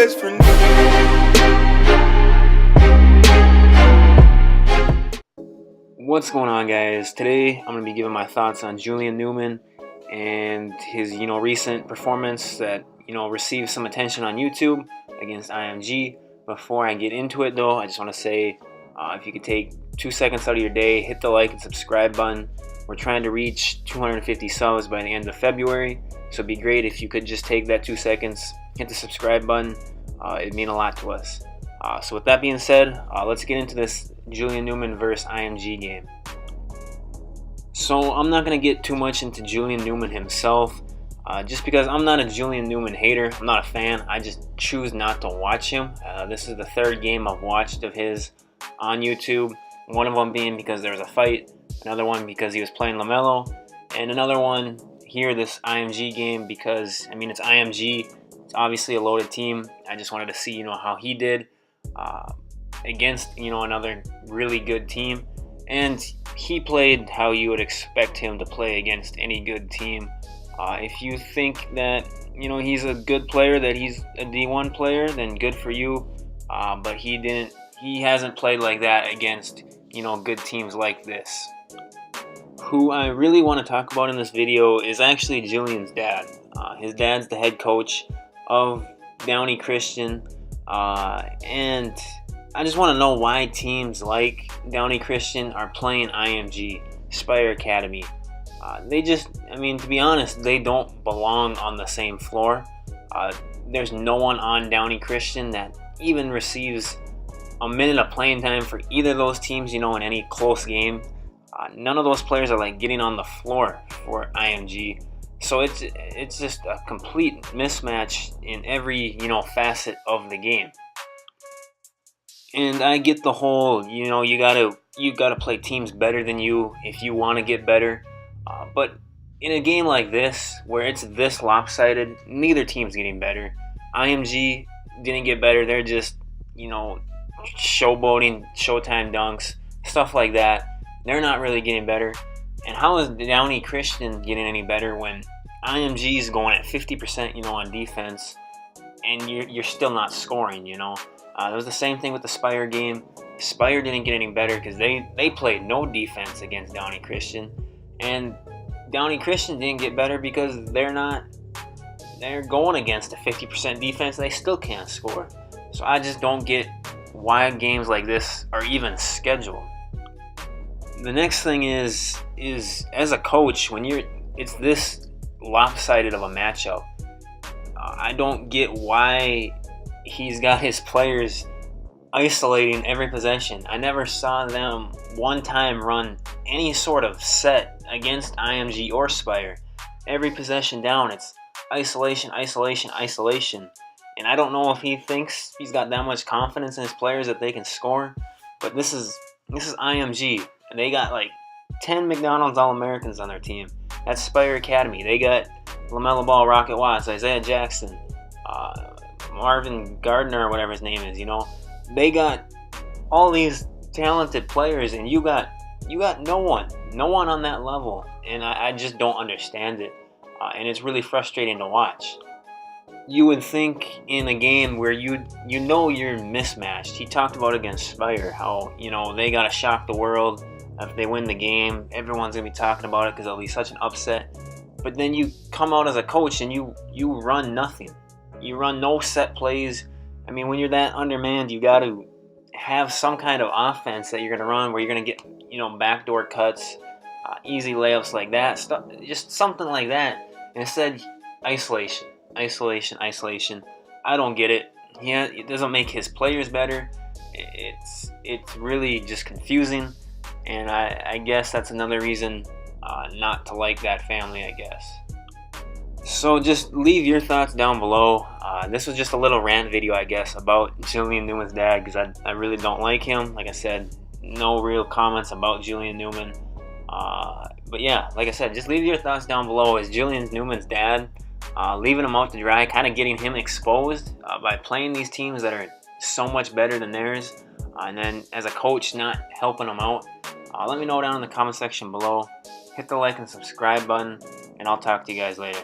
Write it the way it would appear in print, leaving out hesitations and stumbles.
best friend. What's going on, guys? Today I'm going to be giving my thoughts on Julian Newman and his recent performance that received some attention on YouTube against IMG. Before I get into it though, I just want to say if you could take 2 seconds out of your day, hit the like and subscribe button. We're trying to reach 250 subs by the end of February, so it'd be great if you could just take that 2 seconds, hit the subscribe button. It'd mean a lot to us. So with that being said, let's get into this Julian Newman versus IMG game. So I'm not going to get too much into Julian Newman himself, just because I'm not a Julian Newman hater. I'm not a fan. I just choose not to watch him. This is the third game I've watched of his on YouTube. One of them being because there was a fight, another one because he was playing LaMelo, and another one here, this IMG game, because it's IMG. It's obviously a loaded team. I just wanted to see how he did against another really good team, and he played how you would expect him to play against any good team. If you think that he's a good player, that he's a D1 player, then good for you. But he hasn't played like that against good teams like this. Who I really want to talk about in this video is actually Julian's dad. His dad's the head coach of Downey Christian, and I just want to know why teams like Downey Christian are playing IMG, Spire Academy. They just, to be honest, they don't belong on the same floor. There's no one on Downey Christian that even receives a minute of playing time for either of those teams, in any close game. None of those players are getting on the floor for IMG. So it's just a complete mismatch in every facet of the game. And I get the whole you gotta play teams better than you if you want to get better. But in a game like this, where it's this lopsided, neither team's getting better. IMG didn't get better. They're just showboating, Showtime dunks, stuff like that. They're not really getting better. And how is Downey Christian getting any better when IMG is going at 50% on defense, and you're still not scoring? It was the same thing with the Spire game. Spire didn't get any better because they played no defense against Downey Christian, and Downey Christian didn't get better because they're going against a 50% defense. They still can't score. So I just don't get why games like this are even scheduled. The next thing is as a coach, when it's this lopsided of a matchup, I don't get why he's got his players isolating every possession. I never saw them one time run any sort of set against IMG or Spire. Every possession down, it's isolation, isolation, isolation. And I don't know if he thinks he's got that much confidence in his players that they can score, but this is IMG, and they got 10 McDonald's All-Americans on their team. That's Spire Academy. They got LaMelo Ball, Rocket Watts, Isaiah Jackson, Marvin Gardner, or whatever his name is. They got all these talented players, and you got no one on that level, and I just don't understand it, and it's really frustrating to watch. You would think in a game where you're mismatched. He talked about against Spire how they gotta shock the world. If they win the game, everyone's gonna be talking about it because it'll be such an upset. But then you come out as a coach and you run nothing. You run no set plays. When you're that undermanned, you got to have some kind of offense that you're gonna run where you're gonna get backdoor cuts, easy layups like that, stuff, just something like that. Instead, isolation, isolation, isolation. I don't get it. It doesn't make his players better. It's really just confusing, and I guess that's another reason not to like that family, I guess. So just leave your thoughts down below. This was just a little rant video, I guess, about Julian Newman's dad, because I really don't like him. Like I said, no real comments about Julian Newman. But yeah, like I said, just leave your thoughts down below. Is Julian Newman's dad leaving him out to dry, kind of getting him exposed by playing these teams that are so much better than theirs, and then as a coach not helping them out? Let me know down in the comment section below. Hit the like and subscribe button, and I'll talk to you guys later.